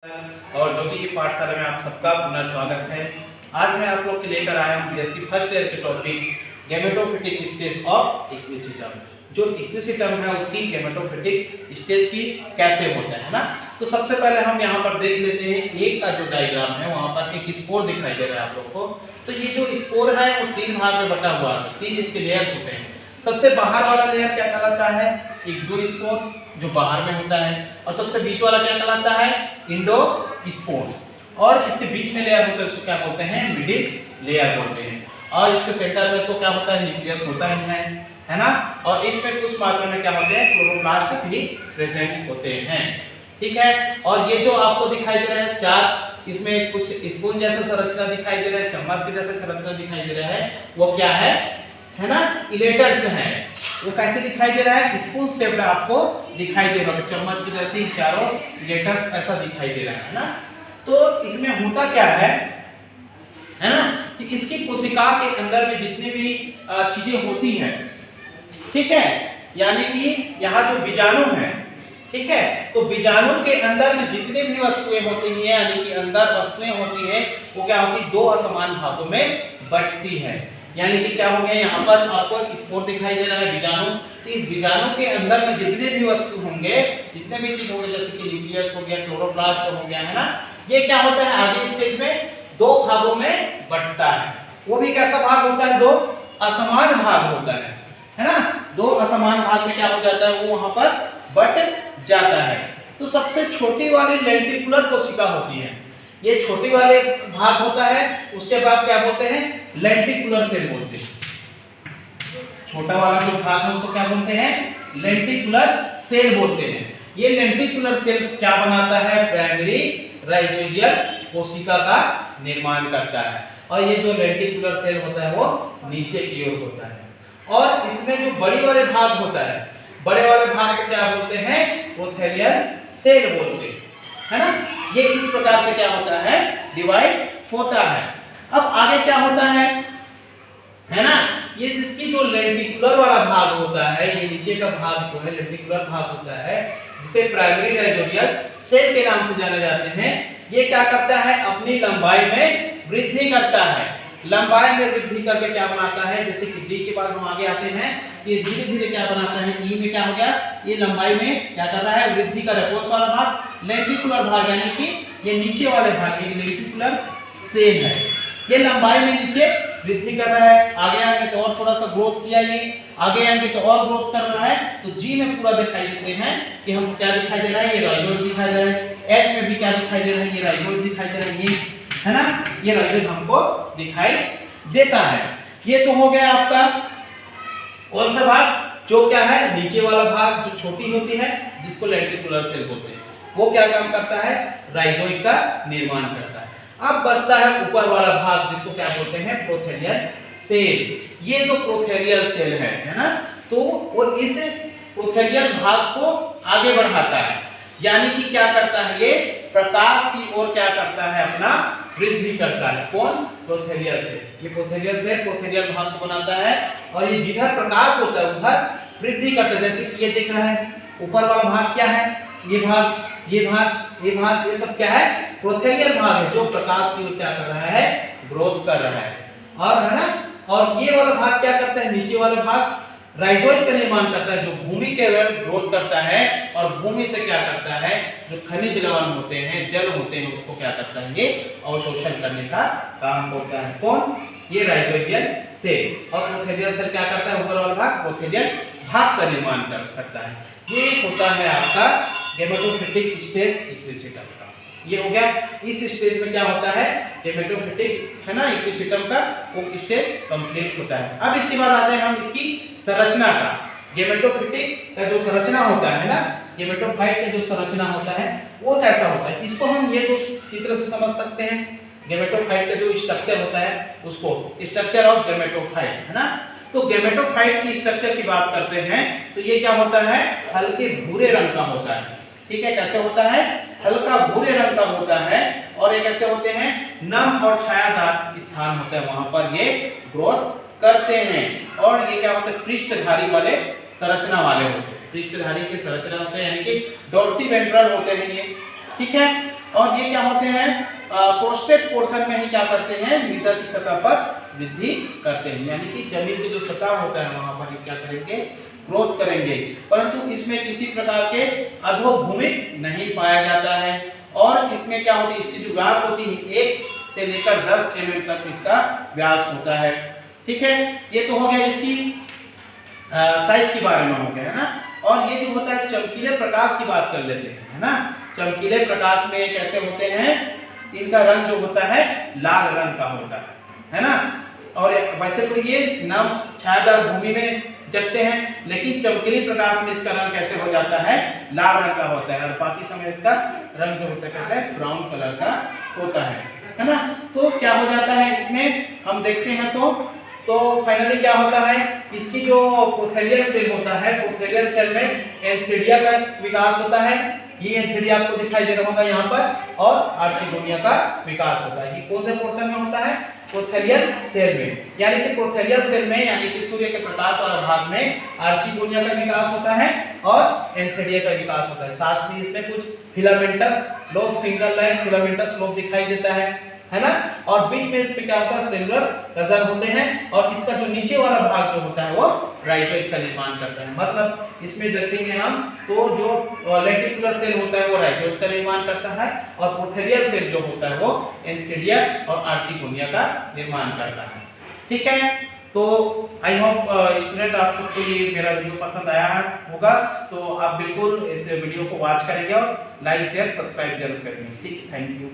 और जो कि ये पाठशाला में आप सबका पुनः स्वागत है। आज मैं आप लोग के लेकर आया हूँ बीएससी फर्स्ट ईयर के topic gametophytic stage of equisetum. जो इक्विसिटम है उसकी गेमेटोफिटिक स्टेज की कैसे होता है ना। तो सबसे पहले हम यहाँ पर देख लेते हैं एक का जो डायग्राम है, वहाँ पर एक स्पोर दिखाई दे रहा है आप लोग को। तो ये जो स्पोर है वो तीन भाग में बटा हुआ है, तीन इसके लेयर्स होते हैं। सबसे बाहर वाला लेयर क्या कहलाता है? एक्सोस्पोर, जो बाहर में होता है। और सबसे बीच वाला क्या कहलाता है? इंडोस्पोर। और इसके बीच में लेयर होता है उसको क्या बोलते हैं? मिडिल लेयर बोलते हैं। और इसके सेंटर में तो क्या होता है? न्यूक्लियस होता है ना। और इसमें कुछ मात्रा में क्या होते हैं? क्लोरोप्लास्ट भी प्रेजेंट होते हैं। ठीक है। और ये जो आपको दिखाई दे रहा है चार, इसमें कुछ स्पून जैसा संरचना दिखाई दे रहा है, चम्मच की जैसा संरचना दिखाई दे रहा है, वो क्या है ना? इलेटर्स हैं। वो कैसे दिखाई दे रहा है? स्पून शेप में आपको दिखाई दे रहा है, चम्मच की जैसे ही चारों इलेटर्स ऐसा दिखाई दे रहा है ना। तो इसमें होता क्या है ना, कि इसकी कोशिका के अंदर में जितनी भी चीजें होती हैं, ठीक है, यानी कि यहाँ जो बीजाणु है, ठीक है, तो बीजाणु के अंदर में जितनी भी वस्तुएं होती हैं, यानी कि अंदर वस्तुएं होती है, वो क्या होती है? दो असमान भागों में बंटती है। यानी कि क्या हो गया, यहाँ पर आपको स्पोर दिखाई दे रहा है बीजाणु। तो इस बीजाणु के अंदर में जितने भी वस्तु होंगे, जितने भी चीज होंगे, जैसे कि न्यूक्लियस हो गया, क्लोरोप्लास्ट हो गया, है ना, ये क्या होता है? आगे स्टेज में दो भागों में बंटता है। वो भी कैसा भाग होता है? दो असमान भाग होता है ना। दो असमान भाग में क्या हो जाता है? वो वहां पर बट जाता है। तो सबसे छोटी वाली लेंटिकुलर कोशिका होती है, ये छोटी वाले भाग होता है। उसके बाद क्या बोलते हैं? लेंटिकुलर सेल बोलते हैं। छोटा वाला जो भाग है उसको क्या बोलते हैं? लेंटिकुलर सेल बोलते हैं। ये लेंटिकुलर सेल क्या बनाता है? प्राइमरी राइजोइडियल कोशिका का निर्माण करता है। और ये जो लेंटिकुलर सेल होता है वो नीचे की ओर होता है। और इसमें जो बड़ी वाले भाग होता है, बड़े वाले भाग को क्या बोलते हैं? प्रोथेलियल सेल बोलते हैं, है ना। ये इस प्रकार से क्या होता है? डिवाइड होता है। अब आगे क्या होता है ना, ये जिसकी जो लेंटिकुलर वाला भाग होता है, ये नीचे का भाग जो है लेंटिकुलर भाग होता है, जिसे प्राइमरी राइजोइडियल सेल के नाम से जाने जाते हैं। ये क्या करता है? अपनी लंबाई में वृद्धि करता है। लंबाई में वृद्धि करके क्या बनाता है? जैसे कि डी के बाद हम आगे आते हैं, ये धीरे धीरे क्या बनाता है? ई में क्या हो गया? ये लंबाई में क्या कर रहा है? वृद्धि कर रहा है। कौन सा वाला भाग? लेंटिकुलर भाग, यानी कि ये नीचे वाले भाग, ये लेंटिकुलर सेल है, ये लंबाई में नीचे वृद्धि कर रहा है। आगे आगे तो और थोड़ा सा ग्रोथ किया, ये आगे आगे तो और ग्रोथ कर रहा है। तो जी में पूरा दिखाई देते हैं कि हम क्या दिखाई दे रहा है? ये राइजोइड दिखाई दे रहा है। एच में भी क्या दिखाई दे रहा है? ये राइजोइड दिखाई दे रहा है, ये है ना, ये राइजोइड हमको दिखाई देता है। ये तो हो गया आपका कौन सा भाग? जो क्या है? नीचे वाला भाग जो छोटी होती है, जिसको लेंटिकुलर सेल बोलते हैं। वो क्या काम करता है? राइजोइड का निर्माण करता है। अब बचता है ऊपर वाला भाग, जिसको क्या बोलते हैं? प्रोथेलियल सेल। ये जो प्रोथेलियल सेल है ना, तो वो इस प्रोथेलियल भाग को आगे बढ़ाता है। यानी कि क्या करता है? ये प्रकाश की ओर क्या करता है? अपना वृद्धि करता है। कौन? प्रोथेलियल सेल। ये प्रोथेलियल सेल प्रोथेलियल भाग को बनाता है, और ये जिधर प्रकाश होता है उधर वृद्धि करता है। जैसे कि ये दिख रहा है, ऊपर वाला भाग क्या है? ये भाग, ये भाग, ये भाग, ये सब क्या है? प्रोथेलियल भाग है, जो प्रकाश की ओर क्या कर रहा है? ग्रोथ कर रहा है। और है ना, और ये वाला भाग क्या करता है? नीचे वाला भाग राइजोइड का निर्माण करता है, जो भूमि के अंदर ग्रोथ करता है। और भूमि से क्या करता है? जो खनिज लवण होते हैं, जल होते हैं, उसको क्या करता है? ये अवशोषण करने का काम करता है। कौन? ये राइजोइडियल सेल। और प्रोथेलियल सेल क्या करता है? ऊपर वाला भाग प्रोथेलियल भाग का निर्माण करता है। ये होता है आपका गेमेटोफिटिक स्टेज इक्विसिटम का। ये हो गया। इस स्टेज में क्या होता है? गेमेटोफिटिक, है ना, इक्विसिटम का वो स्टेज कंप्लीट होता है। अब इसके बाद आते हैं हम इसकी संरचना का। गेमेटोफिटिक का जो संरचना होता है ना, गेमेटोफाइट का जो संरचना होता है वो कैसा होता है? इसको हम ये चित्र से समझ सकते हैं। गेमेटोफाइट का जो स्ट्रक्चर होता है उसको स्ट्रक्चर ऑफ गेमेटोफाइट, है ना। तो गेमेटोफाइट की स्ट्रक्चर की बात करते हैं तो ये क्या होता है? हल्के भूरे रंग का होता है। ठीक है, कैसे होता है? हल्का भूरे रंग का होता है। और ये कैसे होते हैं? नम और छायादार स्थान होता है, वहां पर ये ग्रोथ करते हैं। और ये क्या होता है? पृष्ठधारी वाले संरचना वाले होते हैं। पृष्ठधारी के संरचना होते हैं, यानी कि डोर्सी वेंट्रल होते हैं ये। ठीक है। और ये क्या होते हैं, प्रोस्टेट पोर्शन में ही क्या करते हैं, मृदा की सतह पर वृद्धि करते हैं, यानी कि जमीन की जो सतह होता है वहां पर क्या करेंगे, ग्रोथ करेंगे। परंतु इसमें किसी प्रकार के अधोभूमिक नहीं पाया जाता है। और इसमें क्या होती है, इसकी जो व्यास होती है 1 से लेकर 10 mm तक इसका व्यास होता है। ठीक है, ये तो हो गया इसकी साइज के बारे में हो गया, है ना। और ये जो होता है चमकीले प्रकाश की बात कर लेते हैं, है ना। चमकीले प्रकाश में कैसे होते हैं, इनका रंग जो होता है लाल रंग का होता है ना। और वैसे तो ये नम छायादार भूमि में जगते हैं, लेकिन चमकीले प्रकाश में इसका रंग कैसे हो जाता है, लाल रंग का होता है। और बाकी समय इसका रंग जो होता है कैसा है, ब्राउन कलर का होता है ना। तो क्या हो जाता है इसमें हम देखते हैं तो फाइनली क्या होता है, इसकी जो प्रोथेलियल सेल होता है, प्रोथेलियल सेल में एंथीडिया का विकास होता है। ये एंथीडिया आपको दिखाई दे रहा होगा यहाँ पर, और आर्चिगोनिया का विकास होता है। ये कौन से पोर्शन में होता है, प्रोथेलियल सेल में। यानी कि प्रोथेलियल सेल में, यानी कि सूर्य के प्रकाश वाला भाग में आर्चिगोनिया का विकास होता है और एंथीडिया का विकास होता है। साथ ही इसमें कुछ filamentous lobe, single line filamentous lobe दिखाई देता है ना। और बीच में इसमें क्या होता है, सेलुलर रजर होते हैं। और इसका जो नीचे वाला भाग जो होता है वो राइजोइड का निर्माण करता है। मतलब इसमें देखेंगे हम तो जो लेंटिकुलर सेल होता है वो राइजोइड का निर्माण करता है, और प्रोथेलियल सेल जो होता है वो एंथीडिया और आर्चिगोनिया का निर्माण करता है। ठीक है, तो आई होप स्टूडेंट आप सबको ये मेरा वीडियो पसंद आया होगा। तो आप बिल्कुल इस वीडियो को वॉच करेंगे और लाइक शेयर सब्सक्राइब जरूर करेंगे। ठीक, थैंक यू।